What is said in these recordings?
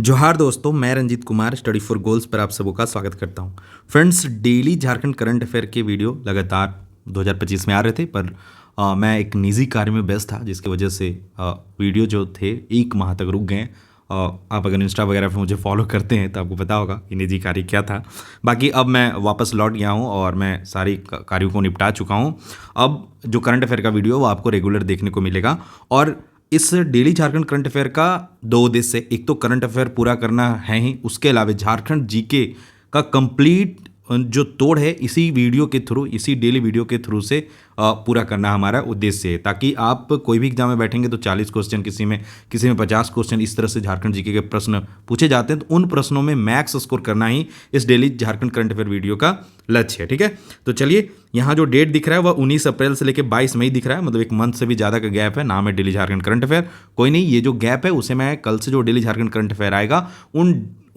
जोहार दोस्तों, मैं Ranjit Kumar study for goals पर आप सबों का स्वागत करता हूं। Friends, daily Jharkhand current affair के वीडियो लगातार 2025 में आ रहे थे, पर मैं एक निजी कार्य में व्यस्त था, जिसकी वजह से वीडियो जो थे 1 माह तक रुक गए। आप अगर इंस्टा वगैरह पे मुझे फॉलो करते हैं तो आपको पता होगा कि निजी कार्य क्या था। बाकी अब मैं वापस लौट गया हूं और मैं सारी कार्यों को निपटा चुका हूं। अब जो करंट अफेयर का वीडियो वो आपको रेगुलर देखने को मिलेगा। और इस डेली झारखंड करंट अफेयर का 2 उद्देश्य है। एक तो करंट अफेयर पूरा करना है ही, उसके अलावा झारखंड जीके का कंप्लीट जो तोड़ है इसी वीडियो के थ्रू, इसी डेली वीडियो के थ्रू से पूरा करना हमारा उद्देश्य है, ताकि आप कोई भी एग्जाम में बैठेंगे तो 40 क्वेश्चन, किसी में 50 क्वेश्चन, इस तरह से झारखंड जीके के प्रश्न पूछे जाते हैं। तो उन प्रश्नों में मैक्स स्कोर करना ही इस daily Jharkhand current affair video का लक्ष्य है। ठीक है, तो चलिए, यहाँ जो डेट दिख रहा है वह 19 अप्रैल से लेकर 22 मई दिख रहा है, मतलब 1 मंथ से भी ज़्यादा का गैप है। नाम है डेली झारखंड करंट अफेयर। कोई नहीं, ये जो गैप है उसे मैं कल से जो डेली झारखंड करंट अफेयर आएगा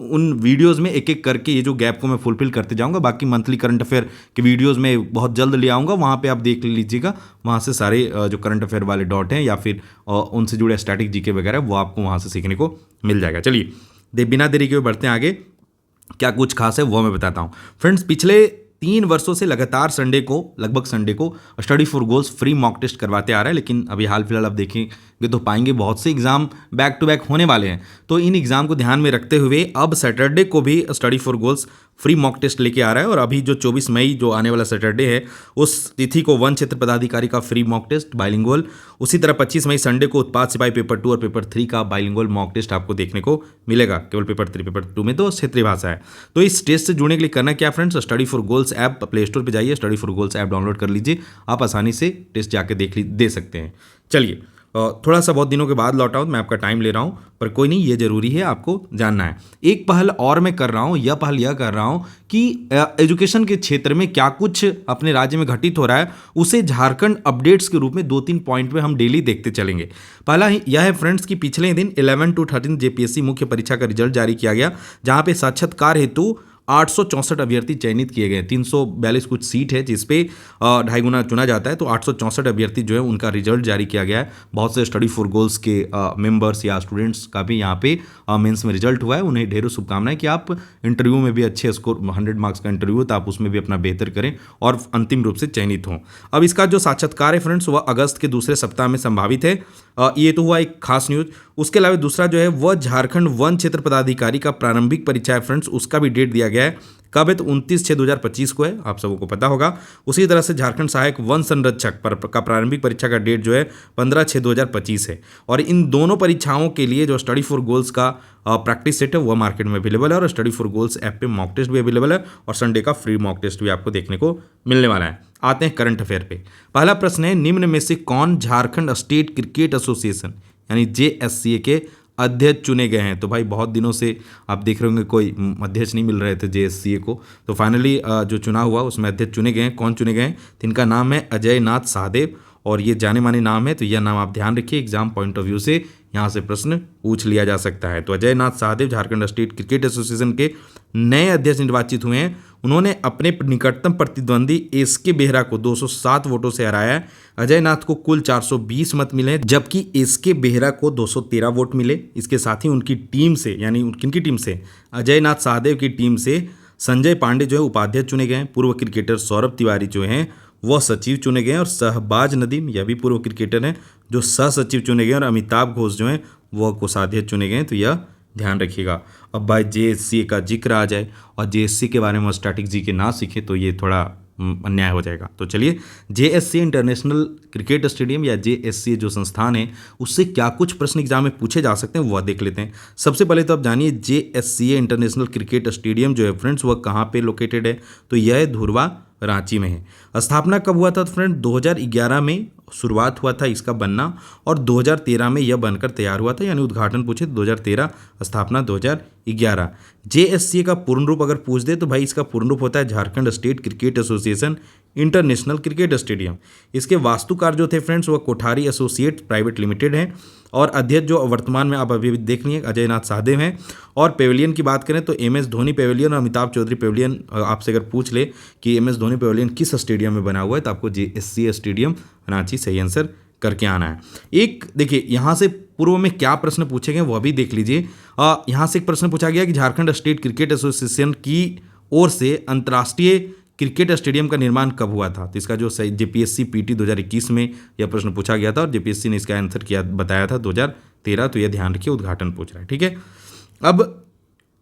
उन वीडियोस में एक एक करके ये जो गैप को मैं फुलफिल करते जाऊंगा। बाकी मंथली करंट अफेयर के वीडियोस में बहुत जल्द ले आऊँगा, वहाँ पे आप देख लीजिएगा। वहाँ से सारे जो करंट अफेयर वाले डॉट हैं या फिर उनसे जुड़े स्टैटिक जीके वगैरह वो आपको वहाँ से सीखने को मिल जाएगा। चलिए, बिना देरी के बढ़ते हैं आगे। क्या कुछ खास है वो मैं बताता हूँ। फ्रेंड्स, पिछले 3 वर्षों से लगातार लगभग संडे को study for goals free mock test करवाते आ रहा है। लेकिन अभी हाल फिलहाल आप देखेंगे तो पाएंगे बहुत से एग्जाम बैक टू बैक होने वाले हैं। तो इन एग्जाम को ध्यान में रखते हुए अब सैटरडे को भी study for goals free mock test लेके आ रहा है। और अभी जो 24 मई जो आने वाला सैटरडे है, उस तिथि को वन क्षेत्र पदाधिकारी का फ्री मॉक टेस्ट बाइलिंगुअल, उसी तरह 25 मई संडे को उत्पाद सिपाही पेपर 2 और पेपर 3 का बाइलिंगुअल मॉक टेस्ट आपको देखने को मिलेगा। केवल पेपर 3, पेपर 2 में तो क्षेत्रीय भाषा है। तो इस टेस्ट से जुड़ने के लिए करना क्या friends, study for goals app play store पर जाइए, study for goals app download कर लीजिए। आप आसानी से टेस्ट जाके दे सकते हैं। चलिए, थोड़ा सा बहुत दिनों के बाद लौटा हूँ, मैं आपका टाइम ले रहा हूँ, पर कोई नहीं, ये जरूरी है, आपको जानना है। एक पहल और मैं कर रहा हूँ, यह पहल यह कर रहा हूँ कि एजुकेशन के क्षेत्र में क्या कुछ अपने राज्य में घटित हो रहा है उसे झारखंड अपडेट्स के रूप में 2-3 पॉइंट में हम डेली देखते चलेंगे। पहला यह है फ्रेंड्स कि पिछले दिन 11 to 13 जेपीएससी मुख्य परीक्षा का रिजल्ट जारी किया गया, जहाँ पे साक्षात्कार हेतु 864 अभ्यर्थी चयनित किए गए। 342 कुछ सीट है जिसपे 2.5 गुना चुना जाता है। तो 864 अभ्यर्थी जो है उनका रिजल्ट जारी किया गया है। बहुत से स्टडी फॉर गोल्स के मेंबर्स या स्टूडेंट्स का भी यहाँ पे मेंस में रिजल्ट हुआ है। उन्हें ढेरों शुभकामनाएं कि आप इंटरव्यू में भी अच्छे स्कोर, 100 मार्क्स का इंटरव्यू है तो आप उसमें भी अपना बेहतर करें और अंतिम रूप से चयनित हों। अब इसका जो साक्षात्कार है फ्रेंड्स वह अगस्त के दूसरे सप्ताह में संभावित है। ये तो हुआ एक खास न्यूज। उसके अलावा दूसरा जो है वह झारखंड वन क्षेत्र पदाधिकारी का प्रारंभिक परीक्षा है फ्रेंड्स, उसका भी डेट दिया गया है। कब है तो 29/6/2025 को है, आप सबको पता होगा। उसी तरह से झारखंड सहायक वन संरक्षक का प्रारंभिक परीक्षा का डेट जो है 15/6/2025 है। और इन दोनों परीक्षाओं के लिए जो स्टडी फॉर गोल्स का प्रैक्टिस सेट है वह मार्केट में अवेलेबल है, और स्टडी फॉर गोल्स ऐप पे मॉक टेस्ट भी अवेलेबल है, और संडे का फ्री मॉक टेस्ट भी आपको देखने को मिलने वाला है। आते हैं करंट अफेयर पे। पहला प्रश्न है, निम्न में से कौन झारखंड स्टेट क्रिकेट एसोसिएशन यानी JSCA के अध्यक्ष चुने गए हैं? तो भाई बहुत दिनों से आप देख रहे होंगे कोई अध्यक्ष नहीं मिल रहे थे JSCA को, तो फाइनली जो चुनाव हुआ उसमें अध्यक्ष चुने गए हैं। कौन चुने गए हैं? इनका नाम है अजय नाथ सहदेव, और ये जाने माने नाम है, तो यह नाम आप ध्यान रखिए, एग्जाम पॉइंट ऑफ व्यू से यहाँ से प्रश्न पूछ लिया जा सकता है। तो Ajay Nath Sahdev Jharkhand state cricket association के नए अध्यक्ष निर्वाचित हुए हैं। उन्होंने अपने निकटतम प्रतिद्वंदी SK बेहरा को 207 वोटों से हराया है। अजय नाथ को कुल 420 मत मिले, जबकि SK बेहरा को 213 वोट मिले। इसके साथ ही उनकी टीम से, यानी किनकी टीम से, अजय नाथ सहदेव की टीम से संजय पांडे जो है उपाध्यक्ष चुने गए हैं। पूर्व क्रिकेटर सौरभ तिवारी जो हैं वह सचिव चुने गए हैं, और शहबाज नदीम यह भी पूर्व क्रिकेटर हैं जो सह सचिव चुने गए हैं, और अमिताभ घोष जो हैं वह कोषाध्यक्ष चुने गए हैं। तो यह ध्यान रखिएगा। अब भाई JSCA का जिक्र आ जाए और JSCA के बारे में स्टैटिक जीके ना सीखे तो ये थोड़ा अन्याय हो जाएगा। तो चलिए, JSCA इंटरनेशनल क्रिकेट स्टेडियम या JSCA जो संस्थान है उससे क्या कुछ प्रश्न एग्जाम में पूछे जा सकते हैं वह देख लेते हैं। सबसे पहले तो आप जानिए JSCA इंटरनेशनल क्रिकेट स्टेडियम जो है फ्रेंड्स वह कहाँ पे लोकेटेड है? तो यह धुरवा रांची में है। स्थापना कब हुआ था फ्रेंड? 2011 में शुरुआत हुआ था इसका बनना, और 2013 में यह बनकर तैयार हुआ था, यानी उद्घाटन पूछे 2013, स्थापना 2011। JSCA का पूर्ण रूप अगर पूछ दे तो भाई इसका पूर्ण रूप होता है Jharkhand state cricket association international cricket stadium. इसके वास्तुकार जो थे फ्रेंड्स वह कोठारी एसोसिएट प्राइवेट लिमिटेड हैं, और अध्यक्ष जो वर्तमान में आप अभी देख लिए अजय नाथ सहदेव हैं। और पेविलियन की बात करें तो MS धोनी पेविलियन और अमिताभ चौधरी पेविलियन, आपसे अगर पूछ ले कि MS धोनी पेविलियन किस स्टेडियम में बना हुआ है तो आपको JSCA स्टेडियम रांची सही आंसर करके आना है। एक देखिए, यहाँ से पूर्व में क्या प्रश्न पूछे गए वह भी देख लीजिए। यहाँ से एक प्रश्न पूछा गया कि झारखंड स्टेट क्रिकेट एसोसिएशन की ओर से अंतर्राष्ट्रीय क्रिकेट स्टेडियम का निर्माण कब हुआ था। तो इसका जो सही जेपीएससी पीटी 2021 में यह प्रश्न पूछा गया था और जेपीएससी ने इसका आंसर किया बताया था 2013। तो यह ध्यान रखिए, उद्घाटन पूछ रहा है, ठीक है। अब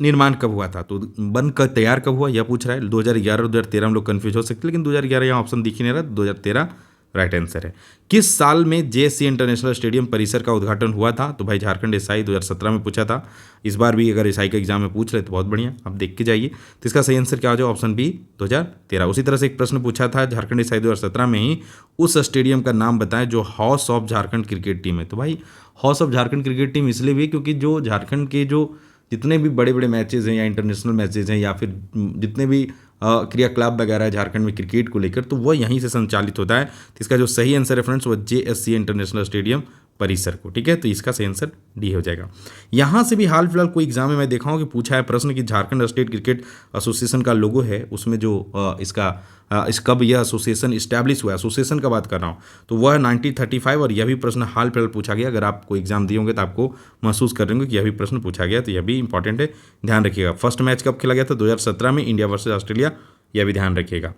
निर्माण कब हुआ था, तो बन कर तैयार कब हुआ यह पूछ रहा है। 2011 और 2013 हम लोग कन्फ्यूज हो सकते हैं, लेकिन 2011 यहाँ ऑप्शन दिख ही नहीं रहा, 2013 राइट आंसर है। किस साल में जेएससी इंटरनेशनल स्टेडियम परिसर का उद्घाटन हुआ था, तो भाई झारखंड एसआई 2017 में पूछा था। इस बार भी अगर एसआई का एग्जाम में पूछ रहे तो बहुत बढ़िया, आप देख के जाइए। तो इसका सही आंसर क्या हो जाए, ऑप्शन बी 2013। उसी तरह से एक प्रश्न पूछा था झारखंड एसआई 2017 में ही, उस स्टेडियम का नाम बताएं जो house of Jharkhand cricket team है। तो भाई house of Jharkhand cricket team इसलिए भी क्योंकि जो झारखंड के जो जितने भी बड़े बड़े मैचेज़ हैं या इंटरनेशनल मैचेज़ हैं या फिर जितने भी क्रियाकलाप वगैरह है झारखंड में क्रिकेट को लेकर, तो वह यहीं से संचालित होता है। तो इसका जो सही आंसर है फ्रेंड्स, वो जेएससी इंटरनेशनल स्टेडियम परिसर को, ठीक है। तो इसका सही आंसर डी हो जाएगा। यहाँ से भी हाल फिलहाल कोई एग्जाम में मैं देखा हूँ कि पूछा है प्रश्न कि झारखंड स्टेट क्रिकेट एसोसिएशन का लोगो है, उसमें जो इस कब यह एसोसिएशन इस्टेब्लिश हुआ, एसोसिएशन का बात कर रहा हूँ, तो वह 1935। और यह भी प्रश्न हाल फिलहाल पूछा गया। अगर आप कोई एग्जाम दिए होंगे तो आपको महसूस कर रहे होंगे कि यह भी प्रश्न पूछा गया, तो यह भी इंपॉर्टेंट है, ध्यान रखिएगा। फर्स्ट मैच कब खेला गया था, 2017 में, इंडिया वर्सेज ऑस्ट्रेलिया, यह भी ध्यान रखिएगा।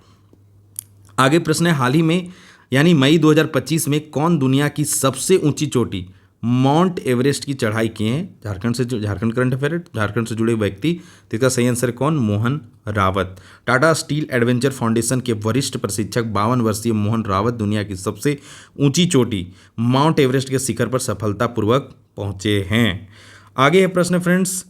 आगे प्रश्न है, हाल ही में यानी मई 2025 में कौन दुनिया की सबसे ऊंची चोटी माउंट एवरेस्ट की चढ़ाई किए हैं। झारखंड करंट अफेयर, झारखंड से जुड़े व्यक्ति। तो इसका सही आंसर कौन, Mohan Rawat. Tata steel adventure foundation के वरिष्ठ प्रशिक्षक 52 वर्षीय मोहन रावत दुनिया की सबसे ऊंची चोटी माउंट एवरेस्ट के शिखर पर सफलतापूर्वक पहुंचे हैं। आगे है प्रश्न फ्रेंड्स,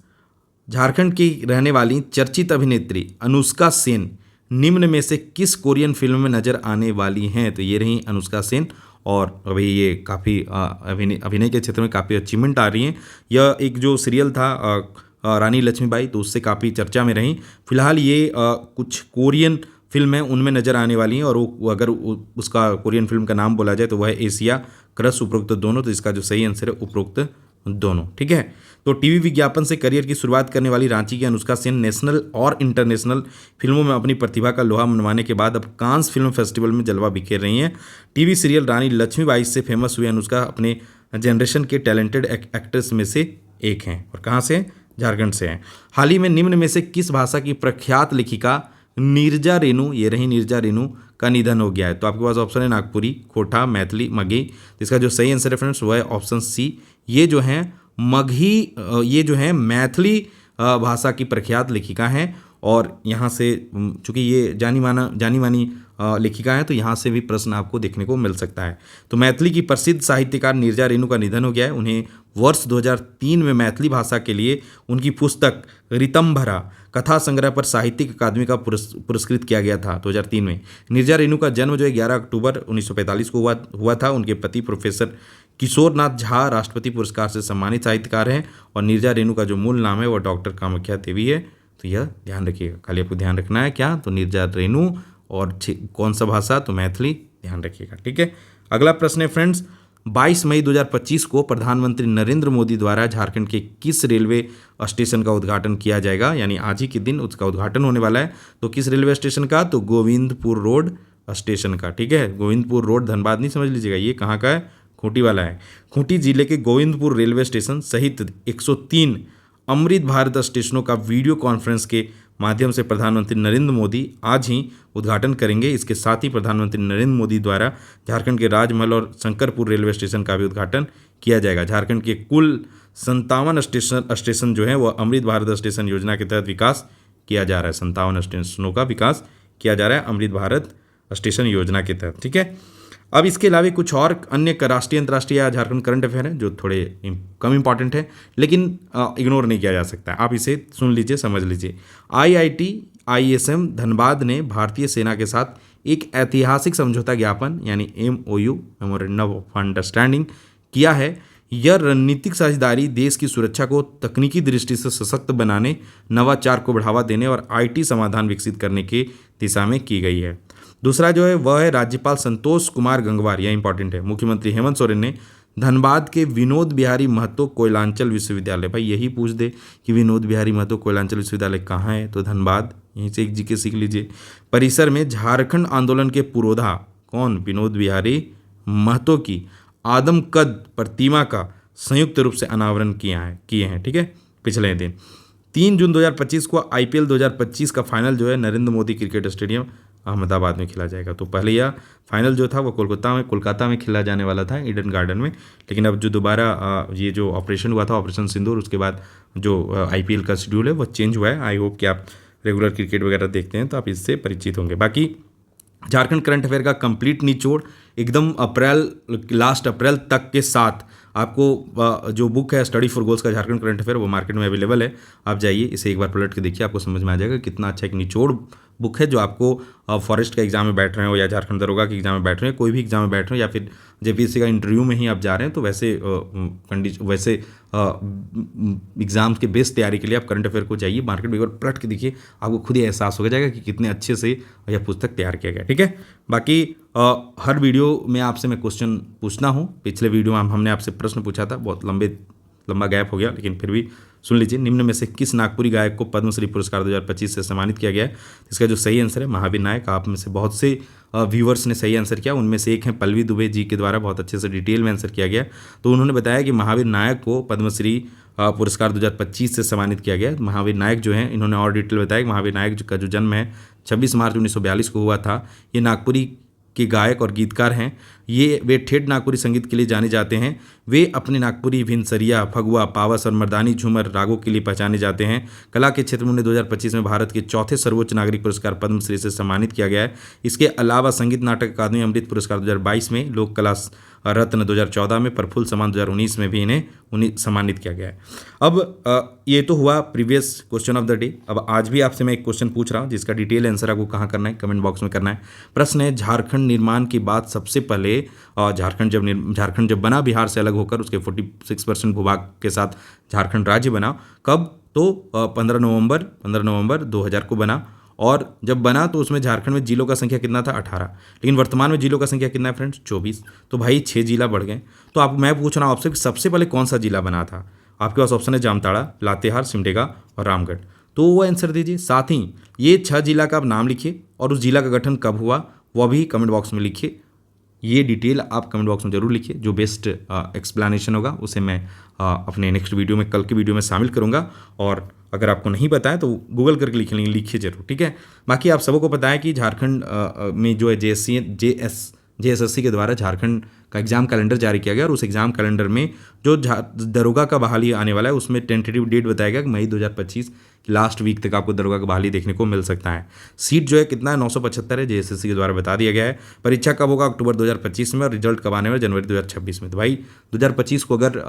झारखंड की रहने वाली चर्चित अभिनेत्री अनुष्का सेन निम्न में से किस कोरियन फिल्म में नजर आने वाली हैं। तो ये रही अनुष्का सेन, और अभी ये काफ़ी अभिनय के क्षेत्र में काफ़ी अचीवमेंट आ रही हैं। यह एक जो सीरियल था रानी लक्ष्मीबाई, तो उससे काफ़ी चर्चा में रही। फिलहाल ये कुछ कोरियन फिल्म है उनमें नज़र आने वाली हैं, और वो अगर उसका कोरियन फिल्म का नाम बोला जाए तो वह है एशिया क्रश उपरोक्त दोनों। तो इसका जो सही आंसर है उपरोक्त दोनों, ठीक है। तो टीवी विज्ञापन से करियर की शुरुआत करने वाली रांची की अनुष्का सेन नेशनल और इंटरनेशनल फिल्मों में अपनी प्रतिभा का लोहा मनवाने के बाद अब कांस फिल्म फेस्टिवल में जलवा बिखेर रही हैं। टीवी सीरियल रानी लक्ष्मीबाई से फेमस हुए अनुष्का अपने जनरेशन के टैलेंटेड एक्ट्रेस में से एक हैं, और कहाँ से हैं, झारखंड से हैं। हाल ही में निम्न में से किस भाषा की प्रख्यात लेखिका नीरजा रेणु, ये रही नीरजा रेणु, का निधन हो गया है। तो आपके पास ऑप्शन है नागपुरी, खोटा, मैथिली, मगही। इसका जो सही आंसर है फ्रेंड्स वो है ऑप्शन सी। ये जो है मगही, ये जो है मैथिली भाषा की प्रख्यात लेखिका हैं, और यहाँ से चूँकि ये जानी मानी लेखिका है, तो यहाँ से भी प्रश्न आपको देखने को मिल सकता है। तो मैथिली की प्रसिद्ध साहित्यकार नीरजा रेणु का निधन हो गया है। उन्हें वर्ष 2003 में मैथिली भाषा के लिए उनकी पुस्तक ऋतंभरा कथा संग्रह पर साहित्यिक अकादमी का पुरस्कृत किया गया था 2003 में। नीरजा रेणु का जन्म जो है 11 अक्टूबर 1945 को हुआ था। उनके पति प्रोफेसर किशोरनाथ झा राष्ट्रपति पुरस्कार से सम्मानित साहित्यकार हैं, और नीरजा रेणु का जो मूल नाम है वह डॉक्टर कामाख्या देवी है। तो यह ध्यान रखिएगा, खाली आपको ध्यान रखना है क्या, तो नीरजा रेणु और कौन सा भाषा, तो मैथिली, ध्यान रखिएगा, ठीक है। अगला प्रश्न है फ्रेंड्स, 22 मई 2025 को प्रधानमंत्री नरेंद्र मोदी द्वारा झारखंड के किस रेलवे स्टेशन का उद्घाटन किया जाएगा, यानी आज ही के दिन उसका उद्घाटन होने वाला है। तो किस रेलवे स्टेशन का, तो गोविंदपुर रोड स्टेशन का, ठीक है। गोविंदपुर रोड धनबाद नहीं समझ लीजिएगा, ये कहाँ का है, खूंटी वाला है। खूंटी जिले के गोविंदपुर रेलवे स्टेशन सहित 103 अमृत भारत स्टेशनों का वीडियो कॉन्फ्रेंस के माध्यम से प्रधानमंत्री नरेंद्र मोदी आज ही उद्घाटन करेंगे। इसके साथ ही प्रधानमंत्री नरेंद्र मोदी द्वारा झारखंड के राजमहल और शंकरपुर रेलवे स्टेशन का भी उद्घाटन किया जाएगा। झारखंड के कुल 57 स्टेशन जो है वह अमृत भारत स्टेशन योजना के तहत विकास किया जा रहा है। 57 स्टेशनों का विकास किया जा रहा है अमृत भारत स्टेशन योजना के तहत, ठीक है। अब इसके अलावा कुछ और अन्य राष्ट्रीय अंतर्राष्ट्रीय या झारखंड करंट अफेयर हैं जो थोड़े कम इंपॉर्टेंट है, लेकिन इग्नोर नहीं किया जा सकता। आप इसे सुन लीजिए, समझ लीजिए। IIT ISM धनबाद ने भारतीय सेना के साथ एक ऐतिहासिक समझौता ज्ञापन यानी MOU मेमोरेंडम ऑफ अंडरस्टैंडिंग किया है। यह रणनीतिक साझेदारी देश की सुरक्षा को तकनीकी दृष्टि से सशक्त बनाने, नवाचार को बढ़ावा देने और IT समाधान विकसित करने की दिशा में की गई है। दूसरा जो है वह है राज्यपाल संतोष कुमार गंगवार, यह इंपॉर्टेंट है। मुख्यमंत्री हेमंत सोरेन ने धनबाद के विनोद बिहारी महतो कोयलांचल विश्वविद्यालय, भाई यही पूछ दे कि विनोद बिहारी महतो कोयलांचल विश्वविद्यालय कहाँ है, तो धनबाद, यहीं से एक जीके सीख लीजिए। परिसर में झारखंड आंदोलन के पुरोधा कौन, विनोद बिहारी महतो की आदमकद प्रतिमा का संयुक्त रूप से अनावरण किए हैं। ठीक है, पिछले दिन 3 जून 2025 को IPL 2025 का फाइनल जो है नरेंद्र मोदी क्रिकेट स्टेडियम अहमदाबाद में खेला जाएगा। तो पहले यह फाइनल जो था वो कोलकाता में खेला जाने वाला था, ईडन गार्डन में, लेकिन अब जो दोबारा ये जो ऑपरेशन हुआ था, ऑपरेशन सिंदूर, उसके बाद जो IPL का शेड्यूल है वो चेंज हुआ है। आई होप कि आप रेगुलर क्रिकेट वगैरह देखते हैं तो आप इससे परिचित होंगे। बाकी झारखंड करंट अफेयर का कंप्लीट निचोड़ एकदम लास्ट अप्रैल तक के साथ आपको जो बुक है स्टडी फॉर गोल्स का झारखंड करंट अफेयर वो मार्केट में अवेलेबल है। आप जाइए, इसे एक बार पलट के देखिए, आपको समझ में आ जाएगा कितना अच्छा एक निचोड़ बुक है, जो आपको फॉरेस्ट का एग्जाम में बैठ रहे हो या झारखंड दरोगा के एग्जाम में बैठ रहे हैं, कोई भी एग्जाम में बैठ रहे हो या फिर JPSC का इंटरव्यू में ही आप जा रहे हैं, तो वैसे एग्जाम के बेस तैयारी के लिए आप करंट अफेयर को जाइए, मार्केट में एक बार पलट के देखिए, आपको खुद ही एहसास हो जाएगा कि कितने अच्छे से यह पुस्तक तैयार किया गया। ठीक है, बाकी हर वीडियो में आपसे मैं क्वेश्चन पूछना हूँ। पिछले वीडियो में हमने आपसे प्रश्न पूछा था, बहुत लंबा गैप हो गया, लेकिन फिर भी सुन लीजिए। निम्न में से किस नागपुरी गायक को पद्मश्री पुरस्कार 2025 से सम्मानित किया गया है? इसका जो सही आंसर है महावीर नायक। आप में से बहुत से व्यूवर्स ने सही आंसर किया, उनमें से एक हैं पल्लवी दुबे जी के द्वारा बहुत अच्छे से डिटेल में आंसर किया गया। तो उन्होंने बताया कि महावीर नायक को पद्मश्री पुरस्कार 2025 से सम्मानित किया गया। महावीर नायक जो हैं, इन्होंने और डिटेल बताया कि महावीर नायक का जो जन्म है 26 मार्च 1942 को हुआ था। ये नागपुरी के गायक और गीतकार हैं। वे ठेठ नागपुरी संगीत के लिए जाने जाते हैं। वे अपने नागपुरी भिनसरिया, फगुआ, पावस और मर्दानी झूमर रागों के लिए पहचाने जाते हैं। कला के क्षेत्र में उन्हें 2025 में भारत के चौथे सर्वोच्च नागरिक पुरस्कार पद्मश्री से सम्मानित किया गया है। इसके अलावा संगीत नाटक अकादमी अमृत पुरस्कार 2022 में, लोक कला रत्न 2014 में, प्रफुल्ल सम्मान 2019 में भी उन्हें सम्मानित किया गया है। अब ये तो हुआ previous question of the day. अब आज भी आपसे मैं एक क्वेश्चन पूछ रहा हूँ जिसका डिटेल आंसर आपको कहाँ करना है, कमेंट बॉक्स में करना है। प्रश्न है, झारखंड निर्माण की बात सबसे पहले झारखंड जब बना बिहार से अलग होकर उसके 46% भूभाग के साथ झारखंड राज्य बना, कब? तो 15 नवंबर 2000 को बना। और जब बना तो उसमें झारखंड में जिलों का संख्या कितना था? 18। लेकिन वर्तमान में जिलों का संख्या कितना है फ्रेंड्स? 24। तो भाई 6 जिला बढ़ गए। तो मैं पूछ रहा हूँ आपसे कि सबसे पहले कौन सा जिला बना था? आपके पास ऑप्शन है जामताड़ा, लातेहार, सिमडेगा और रामगढ़। तो वो आंसर दीजिए। साथ ही ये 6 जिला का आप नाम लिखिए और उस जिला का गठन कब हुआ वह भी कमेंट बॉक्स में लिखिए। ये डिटेल आप कमेंट बॉक्स में जरूर लिखिए। जो बेस्ट एक्सप्लेनेशन होगा उसे मैं अपने नेक्स्ट वीडियो में, कल के वीडियो में शामिल करूंगा। और अगर आपको नहीं पता है तो गूगल करके लिखिए जरूर। ठीक है, बाकी आप सबको पता है कि झारखंड में जो है JSSC के द्वारा झारखंड का एग्जाम कैलेंडर जारी किया गया और उस एग्जाम कैलेंडर में जो दरोगा का बहाली आने वाला है उसमें टेंटेटिव डेट बताया गया कि मई 2025 लास्ट वीक तक आपको दरोगा का बहाली देखने को मिल सकता है। सीट जो है कितना है? 975 है, JSSC के द्वारा बता दिया गया है। परीक्षा कब होगा? अक्टूबर 2025 में, और रिजल्ट कब आने वाला? जनवरी 2026 में। तो भाई 2025 को अगर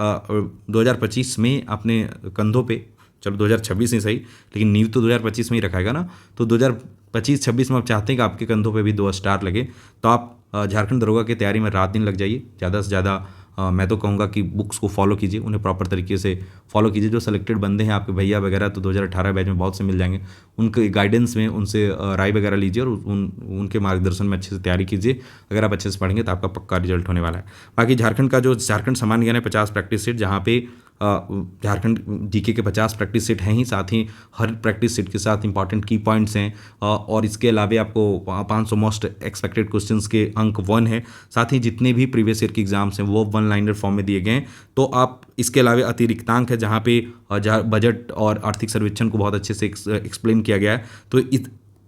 2025 में अपने कंधों पे, चलो 2026 नहीं सही, लेकिन नींव तो 2025 में ही रखाएगा ना, तो 2025-26 में आप चाहते हैं कि आपके कंधों पे भी 2 स्टार लगे, तो आप झारखंड दरोगा की तैयारी में रात दिन लग जाइए। ज़्यादा से ज़्यादा मैं तो कहूँगा कि बुक्स को फॉलो कीजिए, उन्हें प्रॉपर तरीके से फॉलो कीजिए। जो सेलेक्टेड बंदे हैं आपके भैया वगैरह, तो 2018 बैच में बहुत से मिल जाएंगे, उनके गाइडेंस में उनसे राय वगैरह लीजिए और उनके मार्गदर्शन में अच्छे से तैयारी कीजिए। अगर आप अच्छे से पढ़ेंगे तो आपका पक्का रिजल्ट होने वाला है। बाकी झारखंड का जो झारखंड सामान्य ज्ञान है 50 प्रैक्टिस सेट, जहाँ पे झारखंड जीके के 50 प्रैक्टिस सेट हैं ही, साथ ही हर प्रैक्टिस सेट के साथ इंपॉर्टेंट की पॉइंट्स हैं और इसके अलावा आपको 500 मोस्ट एक्सपेक्टेड क्वेश्चंस के अंक 1 है। साथ ही जितने भी प्रीवियस ईयर के एग्जाम्स हैं वो 1 लाइनर फॉर्म में दिए गए हैं। तो आप इसके अलावा अतिरिक्तांक है जहाँ पे बजट और आर्थिक सर्वेक्षण को बहुत अच्छे से एक्सप्लेन किया गया है। तो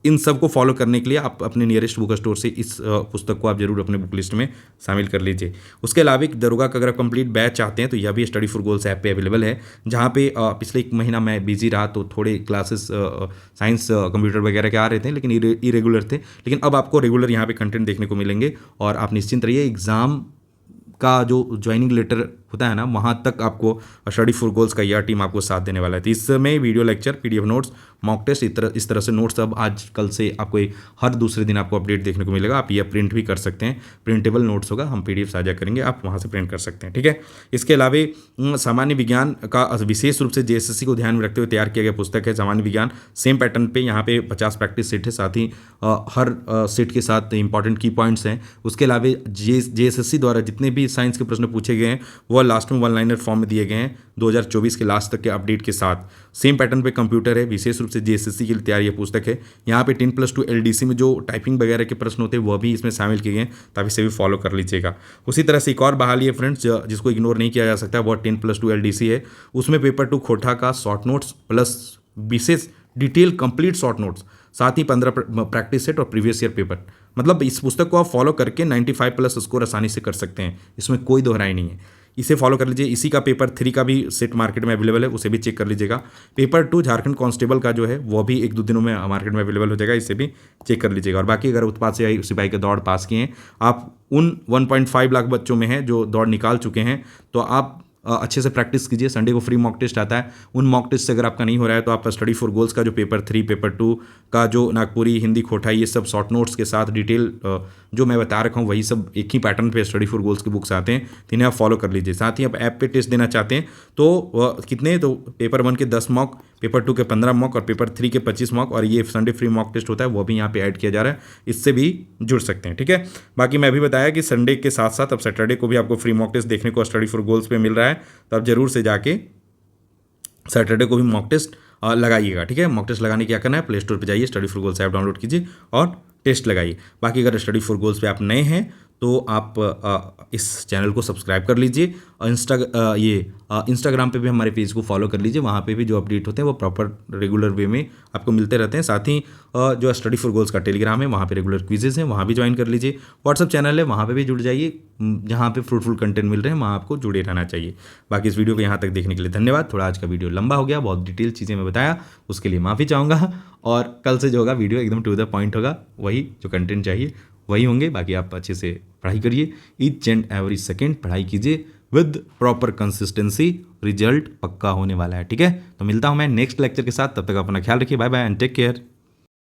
इन सब को फॉलो करने के लिए आप अपने नियरेस्ट बुक स्टोर से इस पुस्तक को आप जरूर अपने बुक लिस्ट में शामिल कर लीजिए। उसके अलावा एक दरोगा का अगर आप कंप्लीट बैच चाहते हैं तो यह भी स्टडी फॉर गोल्स ऐप पे अवेलेबल है, जहाँ पे पिछले 1 महीना मैं बिजी रहा तो थोड़े क्लासेस साइंस कंप्यूटर वगैरह के आ रहे थे लेकिन इरेगुलर थे, लेकिन अब आपको रेगुलर यहाँ पे कंटेंट देखने को मिलेंगे और आप निश्चिंत रहिए। एग्ज़ाम का जो ज्वाइनिंग लेटर होता है ना, वहाँ तक आपको स्टडी फॉर गोल्स का यह टीम आपको साथ देने वाला है। तो इसमें video lecture, PDF notes, mock test, इस तरह से नोट्स अब आज कल से आपको हर दूसरे दिन आपको अपडेट देखने को मिलेगा। आप यह प्रिंट भी कर सकते हैं, प्रिंटेबल नोट्स होगा, हम PDF साझा करेंगे, आप वहाँ से प्रिंट कर सकते हैं। ठीक है, इसके अलावा सामान्य विज्ञान का विशेष रूप से JSSC को ध्यान में रखते हुए तैयार किया गया पुस्तक है सामान्य विज्ञान। सेम पैटर्न पे यहाँ पे 50 प्रैक्टिस सेट है, साथ ही हर सेट के साथ इंपॉर्टेंट की पॉइंट्स हैं। उसके अलावा JSSC द्वारा जितने भी भी साइंस के प्रश्न पूछे गए हैं वह लास्ट में वन लाइनर फॉर्म में दिए गए हैं 2024 के लास्ट तक के अपडेट के साथ। सेम पैटर्न पे कंप्यूटर है, विशेष रूप से जेएसएससी के लिए तैयार ये पुस्तक है। यहाँ पे 10+2 एलडीसी में जो टाइपिंग वगैरह के प्रश्न होते हैं वह भी इसमें शामिल किए गए हैं, ताकि इसे भी फॉलो कर लीजिएगा। उसी तरह से एक और बहाली है फ्रेंड्स जिसको इग्नोर नहीं किया जा सकता, वह 10+2 एलडीसी है। उसमें पेपर 2 खोटा का शॉर्ट नोट्स प्लस विशेष डिटेल कंप्लीट शॉर्ट नोट्स, साथ ही 15 प्रैक्टिस सेट और प्रीवियस ईयर पेपर। मतलब इस पुस्तक को आप फॉलो करके 95+ स्कोर आसानी से कर सकते हैं, इसमें कोई दोहराई नहीं है। इसे फॉलो कर लीजिए। इसी का पेपर 3 का भी सेट मार्केट में अवेलेबल है, उसे भी चेक कर लीजिएगा। पेपर 2 झारखंड कांस्टेबल का जो है वो भी 1-2 दिनों में मार्केट में अवेलेबल हो जाएगा, इसे भी चेक कर लीजिएगा। और बाकी अगर उत्पाद सिपाही का दौड़ पास किए हैं आप, उन 1.5 लाख बच्चों में हैं जो दौड़ निकाल चुके हैं, तो आप अच्छे से प्रैक्टिस कीजिए। संडे को फ्री मॉक टेस्ट आता है, उन मॉक टेस्ट से अगर आपका नहीं हो रहा है तो आप स्टडी फॉर गोल्स का जो पेपर 3 पेपर 2 का जो नागपुरी हिंदी खोटा ये सब शॉर्ट नोट्स के साथ डिटेल जो मैं बता रखा हूँ वही सब एक ही पैटर्न पे स्टडी फॉर गोल्स की बुक्स आते हैं, तो इन्हें आप फॉलो कर लीजिए। साथ ही आप ऐप पे टेस्ट देना चाहते हैं तो कितने, तो पेपर 1 के 10 मॉक, पेपर 2 के 15 मॉक और पेपर 3 के 25 मॉक, और ये संडे फ्री मॉक टेस्ट होता है वो भी यहाँ पे ऐड किया जा रहा है, इससे भी जुड़ सकते हैं। ठीक है, बाकी मैं भी बताया कि संडे के साथ साथ अब सैटरडे को भी आपको फ्री मॉक टेस्ट देखने को स्टडी फॉर गोल्स पे मिल रहा है, तो आप जरूर से जाके सैटरडे को भी मॉक टेस्ट लगाइएगा। ठीक है, मॉक टेस्ट लगाने क्या करना है, प्ले स्टोर पे जाइए, study for goals app download कीजिए और टेस्ट लगाइए। बाकी अगर स्टडी फॉर गोल्स पे आप नए हैं तो आप इस चैनल को सब्सक्राइब कर लीजिए और इंस्टाग्राम पे भी हमारे पेज को फॉलो कर लीजिए। वहाँ पे भी जो अपडेट होते हैं वो प्रॉपर रेगुलर वे में आपको मिलते रहते हैं। साथ ही जो स्टडी फॉर गोल्स का टेलीग्राम है वहाँ पे रेगुलर क्विजेज हैं, वहाँ भी ज्वाइन कर लीजिए। व्हाट्सअप चैनल है, वहाँ पे भी जुड़ जाइए, जहाँ पे फ्रूटफुल कंटेंट मिल रहे हैं वहाँ आपको जुड़े रहना चाहिए। बाकी इस वीडियो को यहाँ तक देखने के लिए धन्यवाद। थोड़ा आज का वीडियो लंबा हो गया, बहुत डिटेल चीज़ें मैं बताया, उसके लिए माफ़ी चाहूँगा। और कल से जो होगा वीडियो एकदम टू द पॉइंट होगा, वही जो कंटेंट चाहिए वही होंगे। बाकी आप अच्छे से पढ़ाई करिए, ईच एंड एवरी सेकेंड पढ़ाई कीजिए विद प्रॉपर कंसिस्टेंसी, रिजल्ट पक्का होने वाला है। ठीक है, तो मिलता हूँ मैं नेक्स्ट लेक्चर के साथ, तब तक अपना ख्याल रखिए। Bye bye and take care.